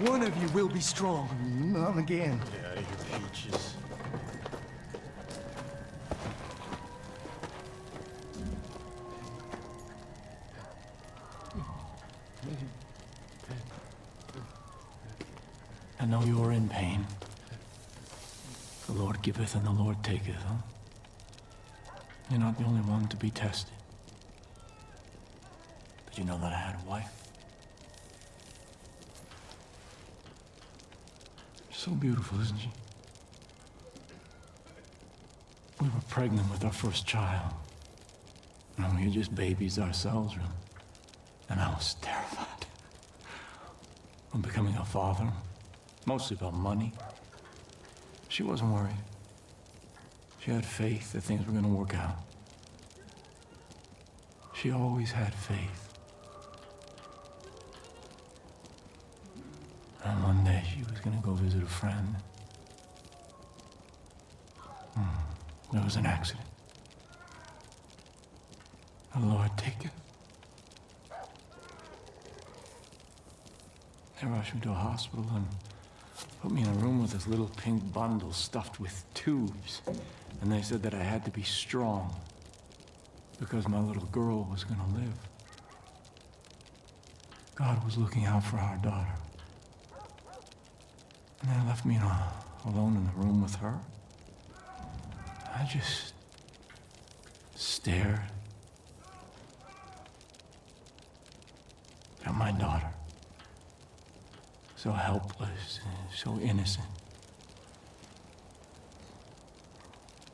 One of you will be strong. Not again. Get out of here, Peaches. I know you are in pain. The Lord giveth and the Lord taketh, huh? You're not the only one to be tested. Did you know that I had a wife? She's so beautiful, isn't she? We were pregnant with our first child. And we were just babies ourselves, really. And I was terrified. I'm becoming a father. Mostly about money. She wasn't worried. She had faith that things were going to work out. She always had faith. And one day she was going to go visit a friend. There was an accident. The Lord take it. They rushed me to a hospital and put me in a room with this little pink bundle stuffed with tubes. And they said that I had to be strong because my little girl was gonna live. God was looking out for our daughter. And they left me alone in the room with her. I just stared at my daughter. So helpless, so innocent.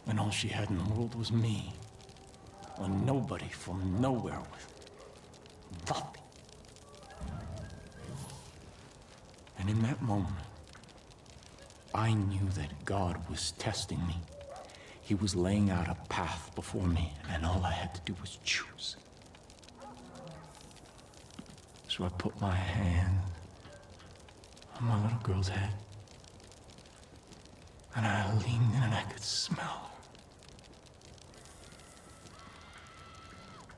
And all she had in the world was me. A nobody from nowhere with nothing. And in that moment, I knew that God was testing me. He was laying out a path before me, and all I had to do was choose. So I put my hand on my little girl's head. And I leaned in and I could smell her.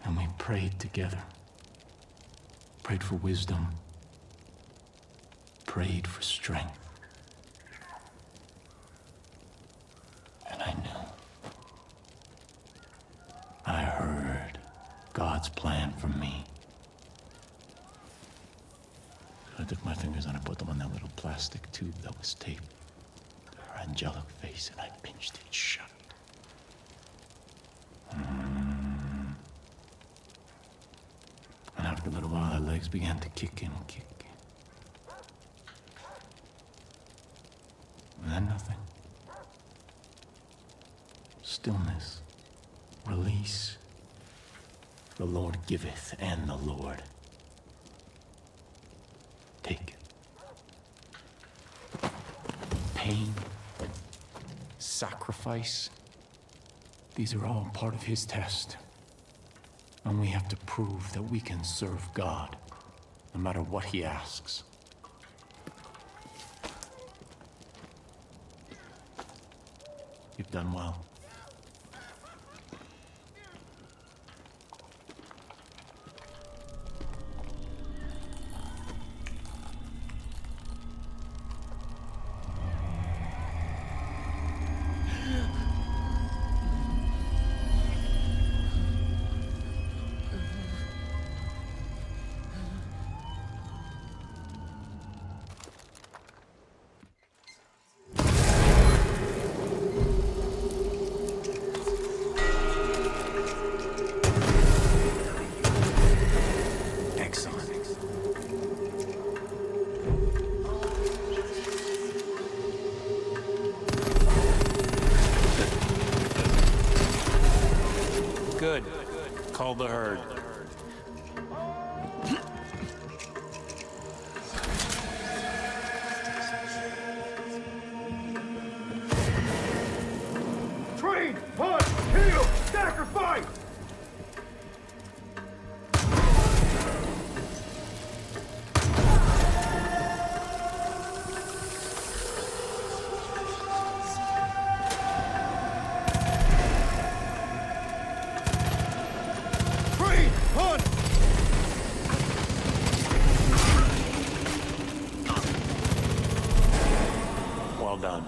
And we prayed together. Prayed for wisdom. Prayed for strength. And I knew. I heard God's plan for me. I took my fingers and I put them on that little plastic tube that was taped to her angelic face, and I pinched it shut. And after a little while, her legs began to kick and kick. And then nothing. Stillness. Release. The Lord giveth and the Lord take it. Pain, sacrifice, these are all part of his test. And we have to prove that we can serve God, no matter what he asks. You've done well. Good. Call the herd. Train, hunt, kill, sacrifice! Train, Well done.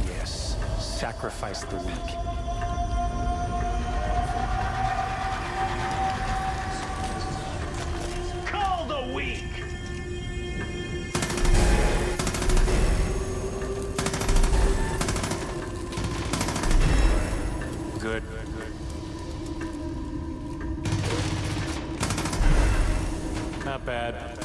Yes, sacrifice the weak. Call the weak! Good. Not bad.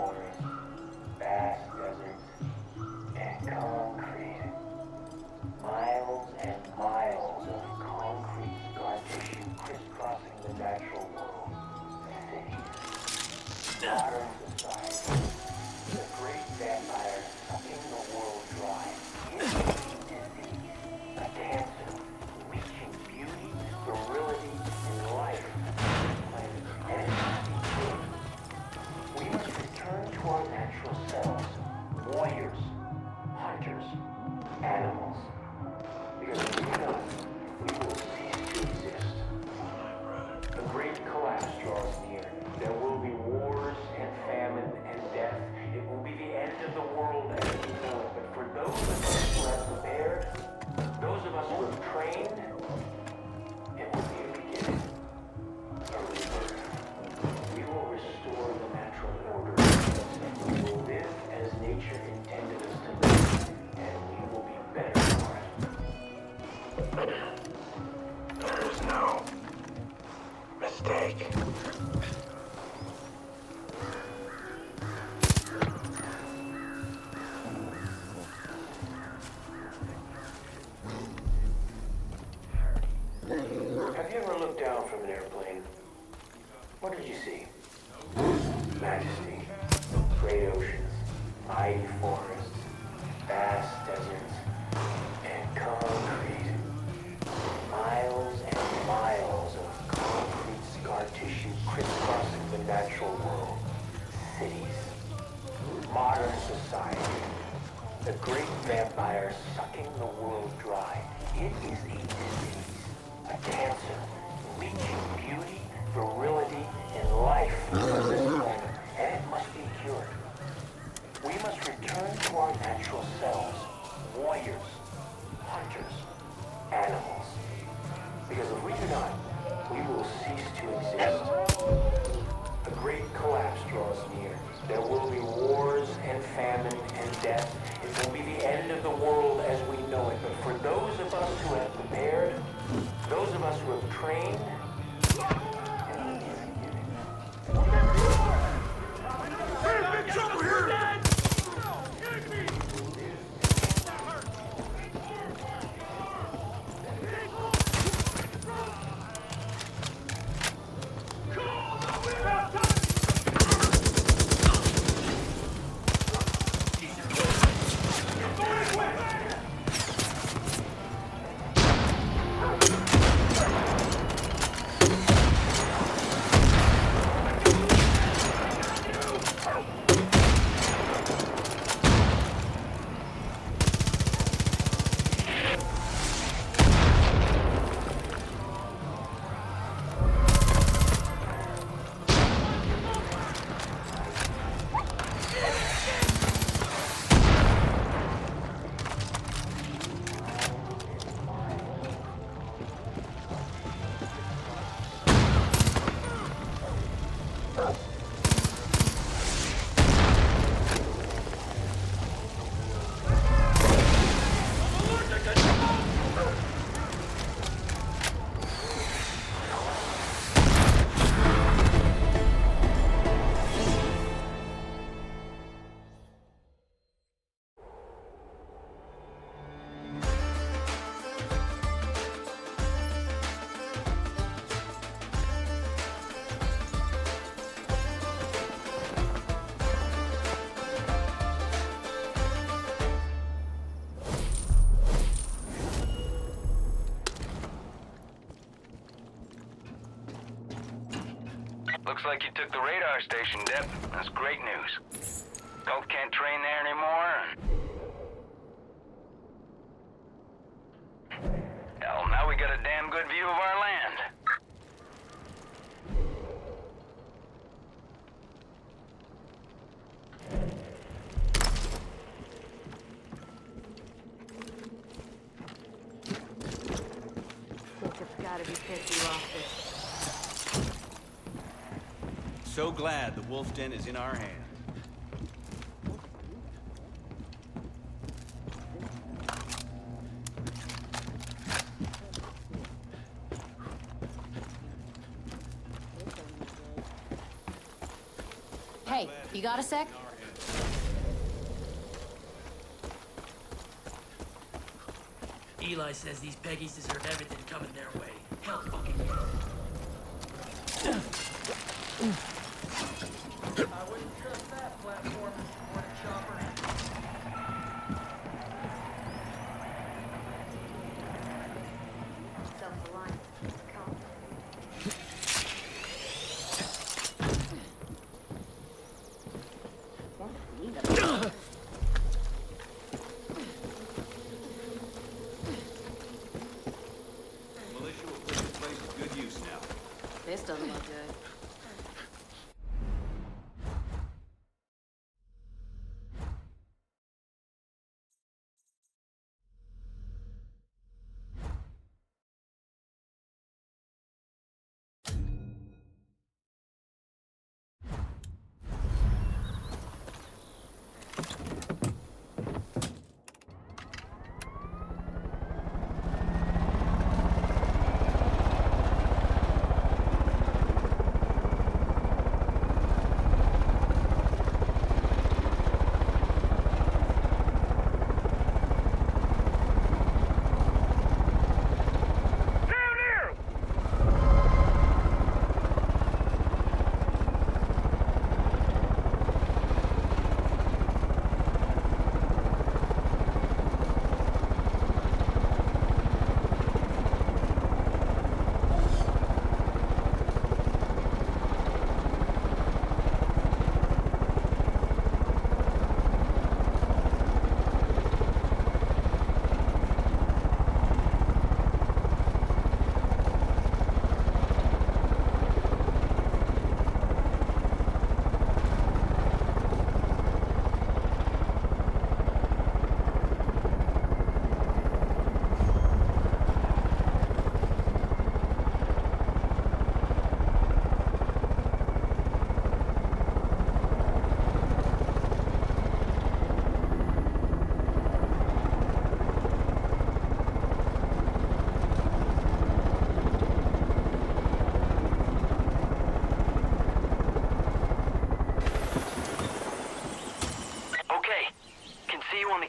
forests, vast deserts, and concrete. Miles and miles of concrete scar tissue crisscrossing the natural world. Cities. Modern society. The great vampire sucking the world dry. A cancer, reaching beauty, virility, and life. And we must return to our natural selves. Warriors, hunters, animals. Because if we don't, we will cease to exist. A great collapse draws near. There will be wars and famine and death. It will be the end of the world as we know it. But for those of us who have prepared, those of us who have trained, it will be a beginning. A rebirth. We will restore the natural order. We will live as nature intended us to live, and we will be better for it. There is no mistake. Have you ever looked down from an airplane? What did you see? Majesty, great oceans, mighty forests, vast deserts, and concrete. Miles and miles of concrete scar tissue crisscrossing the natural world. Cities. Modern society. The great vampire sucking the world dry. It is a disease. A cancer, reaching beauty, virility, and life from this moment, and it must be cured. We must return to our natural selves, warriors, hunters, animals. Because if we do not, we will cease to exist. A great collapse draws near. There will be wars and famine and death. It will be the end of the world as we know it. But for those of us who have prepared, those of us who have trained, it will be a beginning. Big trouble here! Looks like you took the radar station, Dep. That's great news. Cult can't train there anymore. Hell, now we got a damn good view of our land. Look, it's gotta be pissed you off this. So glad the wolf den is in our hands. Hey, You got a sec? Eli says these Peggies deserve everything coming their way. Hell fucking I wouldn't trust that platform, morning chopper. Self-reliant. Come. Militia will put this place to good use now. This doesn't look good.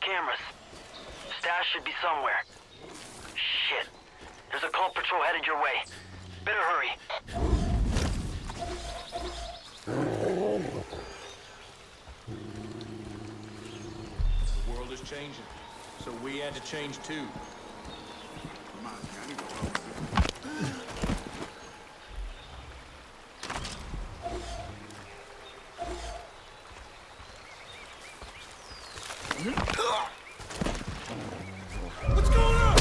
cameras. Stash should be somewhere. Shit. There's a cult patrol headed your way. Better hurry. The world is changing, so we had to change too. What's going on?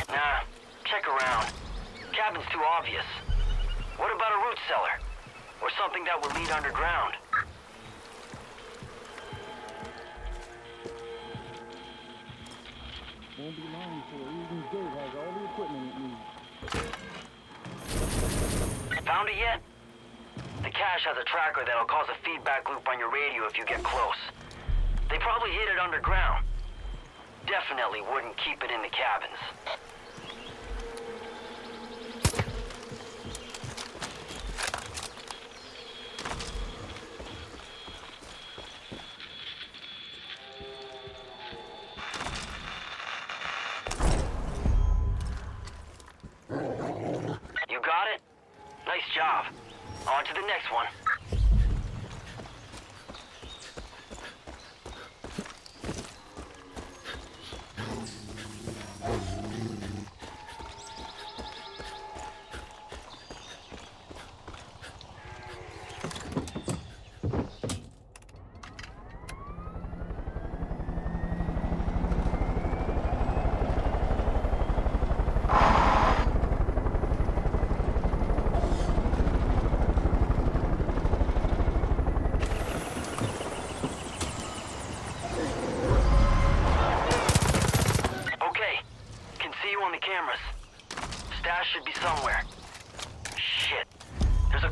Nah, check around. Cabin's too obvious. What about a root cellar? Or something that would lead underground? Won't be long till Eden's Gate has all the equipment it needs. Found it yet? The cache has a tracker that'll cause a feedback loop on your radio if you get close. They probably hid it underground. Definitely wouldn't keep it in the cabins. You got it? Nice job. On to the next one.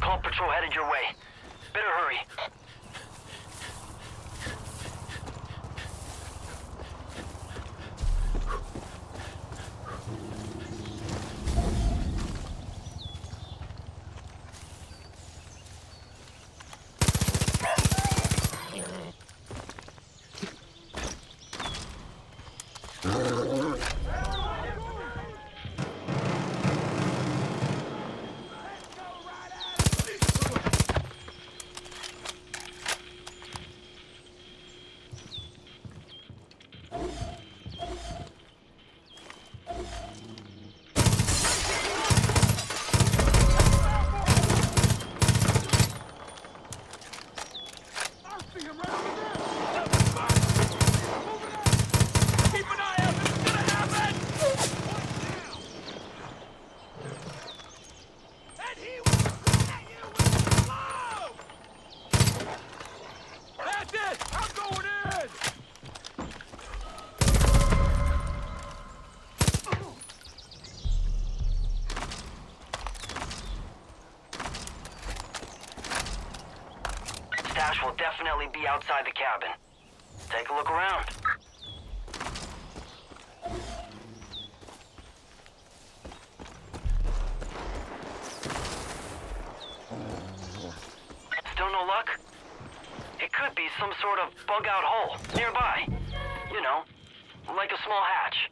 Call patrol headed your way. Better hurry. Stash will definitely be outside the cabin. Take a look around. Still no luck? It could be some sort of bug-out hole nearby. You know, like a small hatch.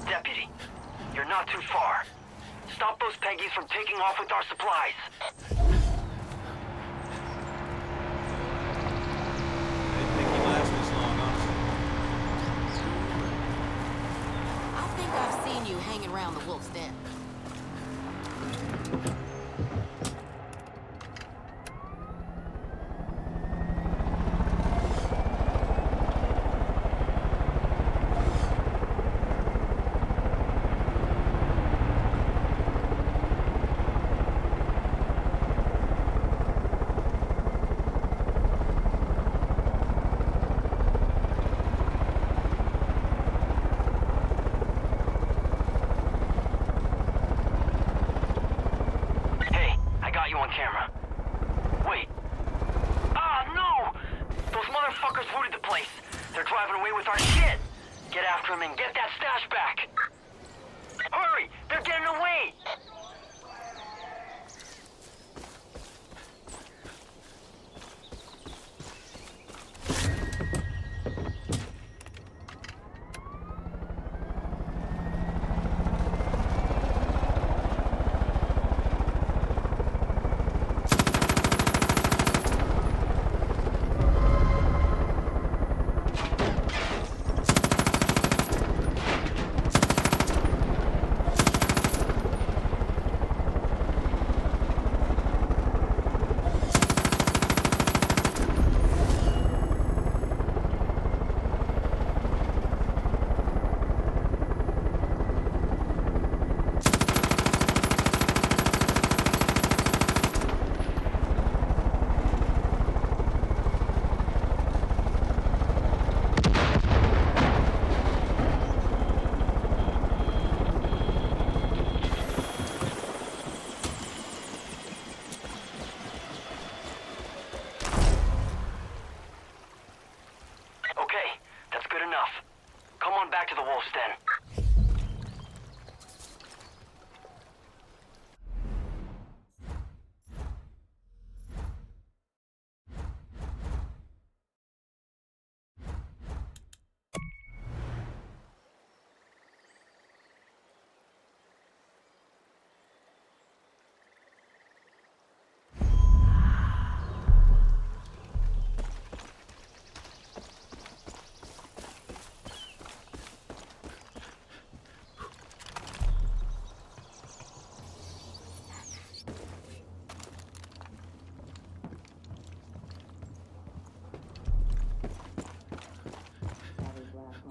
Deputy, you're not too far. Stop those Peggies from taking off with our supplies. I didn't think he'd last this long, honestly. I think I've seen you hanging around the Wolf's Den.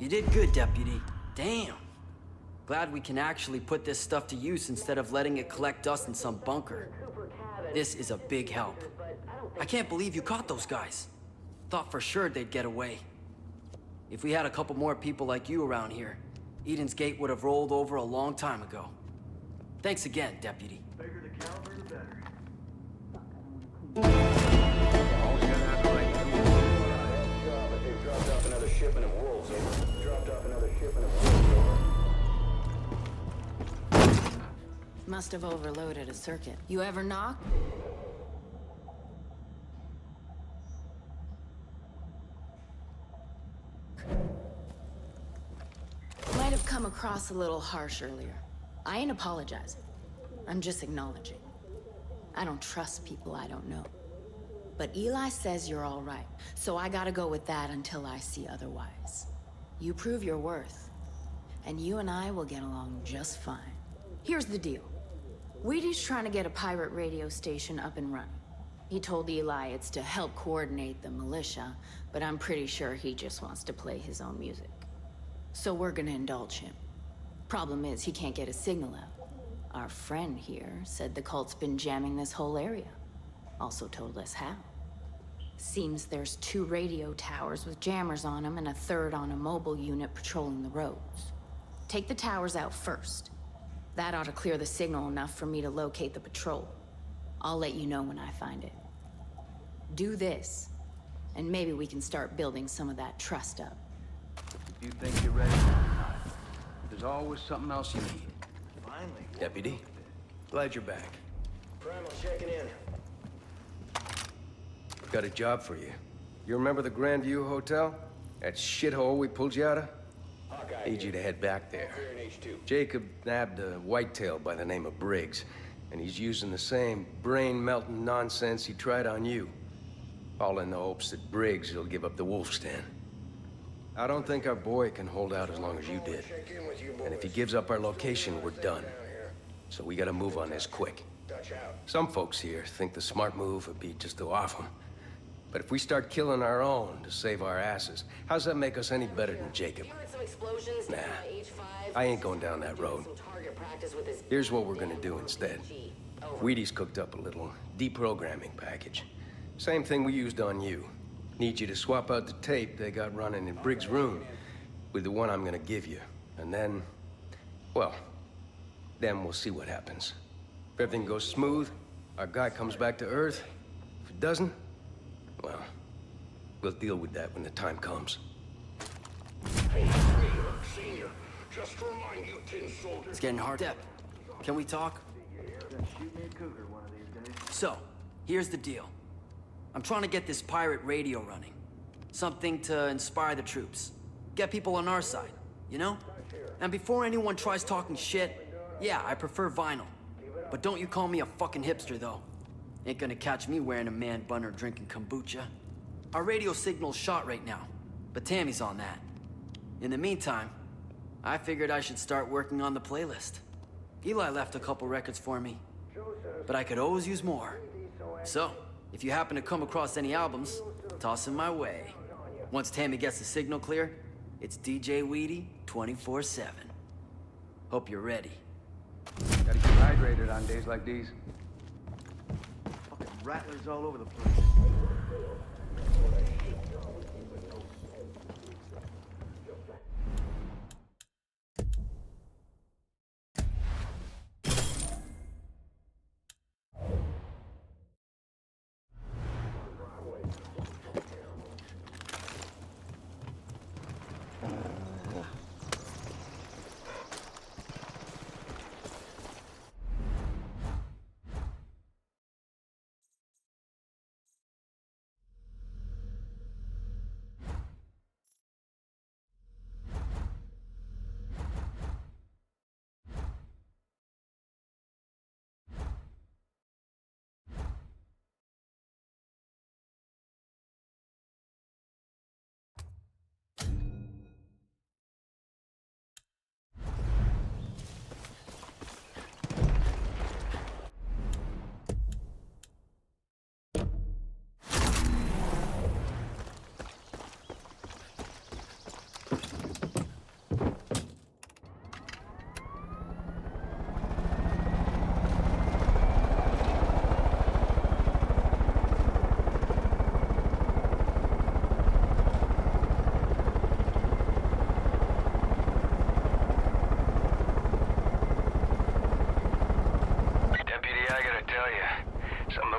You did good, Deputy. Damn. Glad we can actually put this stuff to use instead of letting it collect dust in some bunker. This is a big help. I can't believe you caught those guys. Thought for sure they'd get away. If we had a couple more people like you around here, Eden's Gate would have rolled over a long time ago. Thanks again, Deputy. Bigger the caliber, the better. Always gotta have the right tool. They've dropped off another shipment of wolves, over. Dropped off another shipment of wolves, over. Must have overloaded a circuit. You ever knock? Might have come across a little harsh earlier. I ain't apologizing. I'm just acknowledging. I don't trust people I don't know. But Eli says you're all right, so I gotta go with that until I see otherwise. You prove your worth, and you and I will get along just fine. Here's the deal. Wheaty's trying to get a pirate radio station up and running. He told Eli it's to help coordinate the militia, but I'm pretty sure he just wants to play his own music. So we're gonna indulge him. Problem is, he can't get a signal out. Our friend here said the cult's been jamming this whole area. Also told us how. Seems there's 2 radio towers with jammers on them and a 3rd on a mobile unit patrolling the roads. Take the towers out first. That ought to clear the signal enough for me to locate the patrol. I'll let you know when I find it. Do this, and maybe we can start building some of that trust up. If you think you're ready, there's always something else you need. Finally. Deputy, glad you're back. Primal checking in. Got a job for you. You remember the Grandview Hotel? That shithole we pulled you out of? Hawkeye Need you to head back there. Clear in H2. Jacob nabbed a whitetail by the name of Briggs, and he's using the same brain-melting nonsense he tried on you. All in the hopes that Briggs will give up the wolf stand. I don't think our boy can hold out as long as you did. Check in with you, boys. And if he gives up our location, we're done. So we gotta move on this quick. Dutch out. Some folks here think the smart move would be just to off them. But if we start killing our own to save our asses, how's that make us any better than Jacob? Nah, I ain't going down that road. Here's what we're gonna do instead. Wheaty's cooked up a little deprogramming package. Same thing we used on you. Need you to swap out the tape they got running in Briggs' room with the one I'm gonna give you. And then, well, then we'll see what happens. If everything goes smooth, our guy comes back to Earth. If it doesn't, well, we'll deal with that when the time comes. Hey, Senior, just to remind you, tin soldier. It's getting hard. Dep, can we talk? Shoot me a cougar one of these days. So, here's the deal. I'm trying to get this pirate radio running. Something to inspire the troops. Get people on our side, you know? And before anyone tries talking shit, yeah, I prefer vinyl. But don't you call me a fucking hipster, though. Ain't gonna catch me wearing a man bun or drinking kombucha. Our radio signal's shot right now, but Tammy's on that. In the meantime, I figured I should start working on the playlist. Eli left a couple records for me, but I could always use more. So, if you happen to come across any albums, toss them my way. Once Tammy gets the signal clear, it's DJ Wheaty 24/7. Hope you're ready. Gotta get hydrated on days like these. Fucking rattlers all over the place.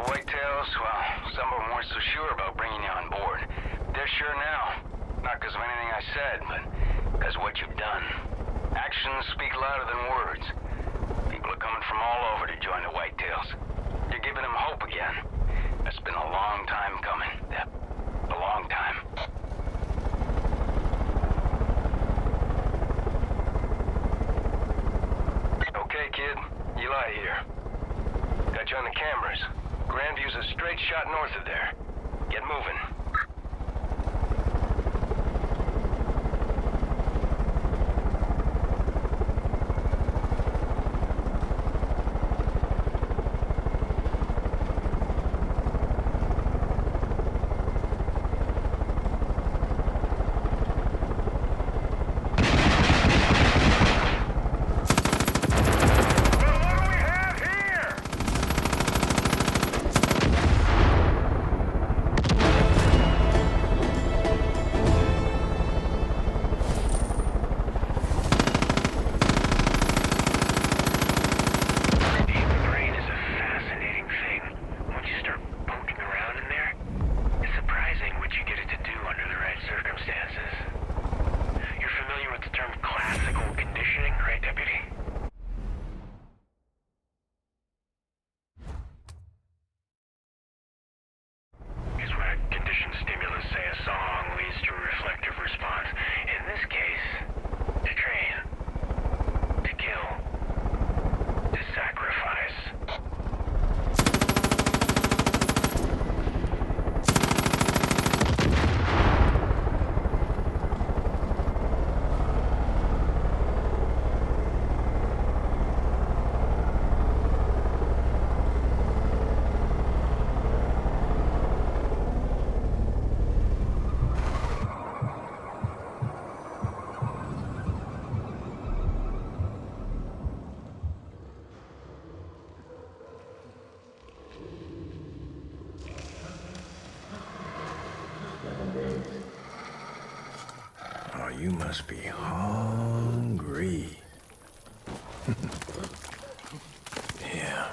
whitetails, well, some of them weren't so sure about bringing you on board. They're sure now. Not because of anything I said, but because of what you've done. Actions speak louder than words. People are coming from all over to join the whitetails. You're giving them hope again. That's been a long time coming. Yep, a long time. Okay, kid. Eli here. Got you on the cameras. Grandview's a straight shot north of there. Get moving. You must be hungry. Yeah.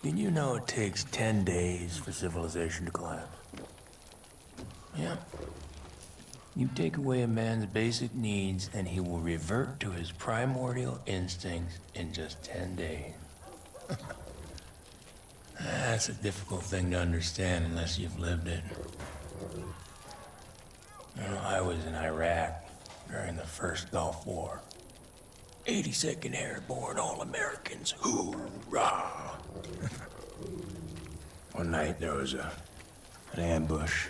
Did you know it takes 10 days for civilization to collapse? Yeah. You take away a man's basic needs and he will revert to his primordial instincts in just 10 days. That's a difficult thing to understand unless you've lived it. You know, I was in Iraq during the first Gulf War. 82nd Airborne All-Americans, hoorah! One night there was an ambush.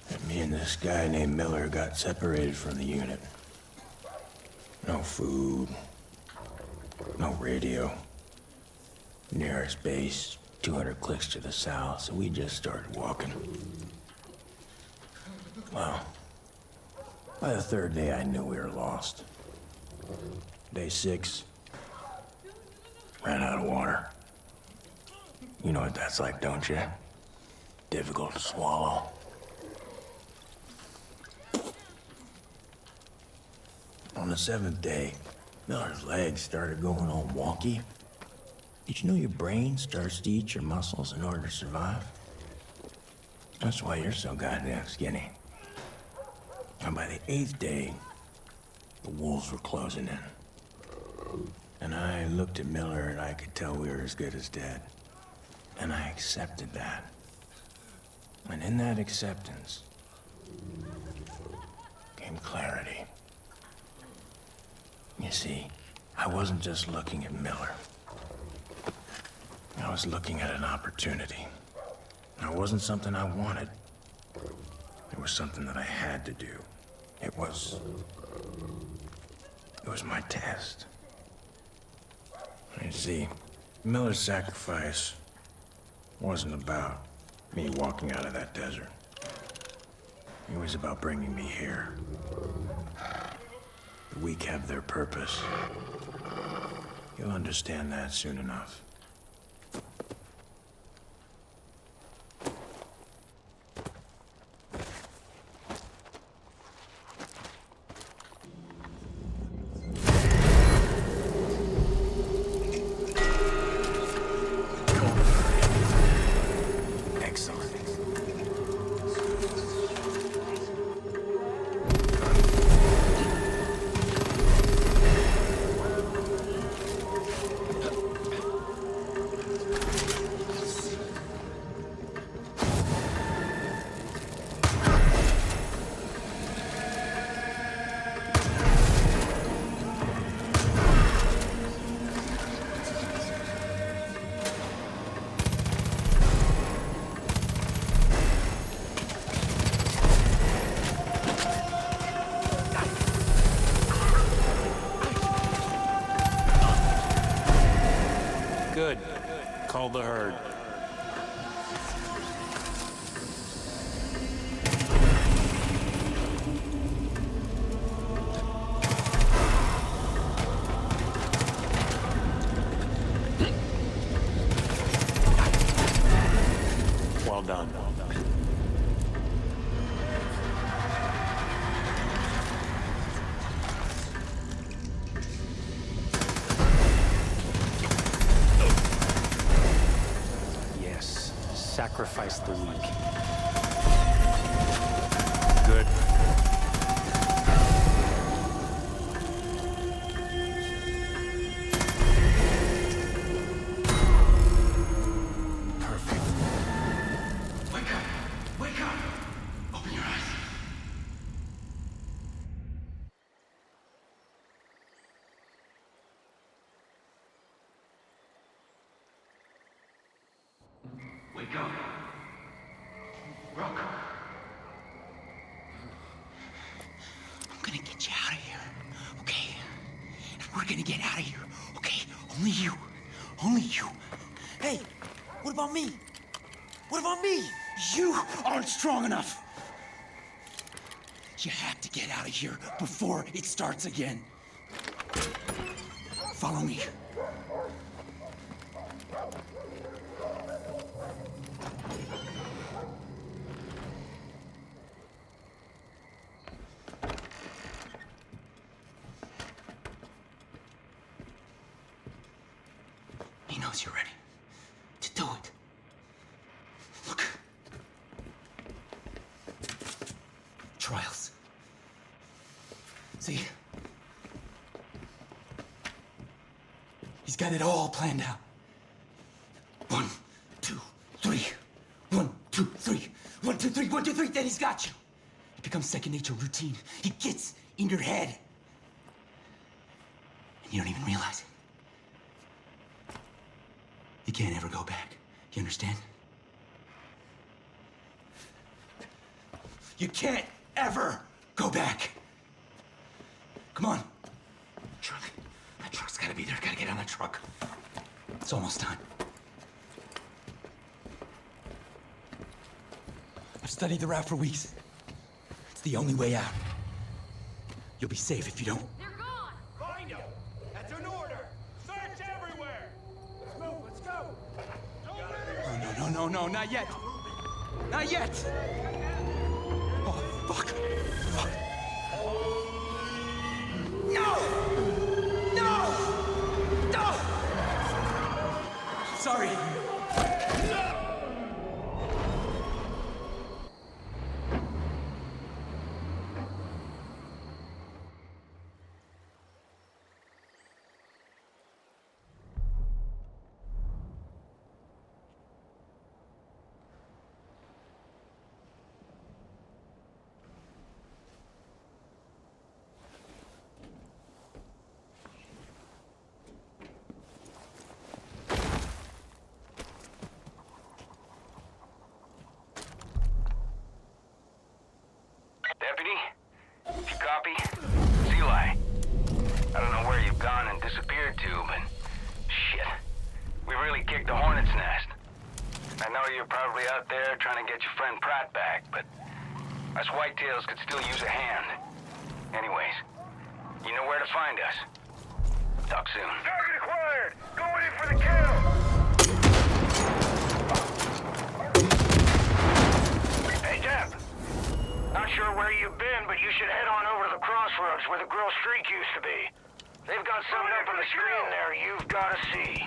And me and this guy named Miller got separated from the unit. No food, no radio. Nearest base, 200 clicks to the south, so we just started walking. Well, by the third day, I knew we were lost. Day 6, ran out of water. You know what that's like, don't you? Difficult to swallow. On the 7th day, Miller's legs started going all wonky. Did you know your brain starts to eat your muscles in order to survive? That's why you're so goddamn skinny. And by the 8th day, the wolves were closing in. And I looked at Miller and I could tell we were as good as dead. And I accepted that. And in that acceptance came clarity. You see, I wasn't just looking at Miller. I was looking at an opportunity. It wasn't something I wanted. It was something that I had to do. It was my test. You see, Miller's sacrifice wasn't about me walking out of that desert. It was about bringing me here. The weak have their purpose. You'll understand that soon enough. Smell the herd. Well done. Yes, sacrifice the weak. Good. Wake up. Rock. I'm gonna get you out of here, okay? And we're gonna get out of here, okay? Only you. Only you. Hey, what about me? What about me? You aren't strong enough. You have to get out of here before it starts again. Follow me. He knows you're ready to do it. Look. Trials. See? He's got it all planned out. 1, 2, 3. 1, 2, 3. 1, 2, 3. 1, 2, 3. Then he's got you. It becomes second nature, routine. He gets in your head. And you don't even realize it. You can't ever go back. You understand? You can't ever go back. Come on. Truck. That truck's gotta be there. Gotta get on the truck. It's almost time. I've studied the route for weeks. It's the only way out. You'll be safe if you don't. They're gone! Find them! That's an order! Search everywhere! Let's move, let's go! Oh, no, not yet. Not yet. Oh, fuck. Fuck. No! No! No! Sorry. Deputy, if you copy, it's Eli. I don't know where you've gone and disappeared to, but shit. We really kicked the hornet's nest. I know you're probably out there trying to get your friend Pratt back, but us whitetails could still use a hand. Anyways, you know where to find us. Talk soon. Target acquired! Going in for the kill! Hey, Deb. Not sure where you've been, but you should head on over to the crossroads where the grill streak used to be. They've got something up on the screen there you've got to see.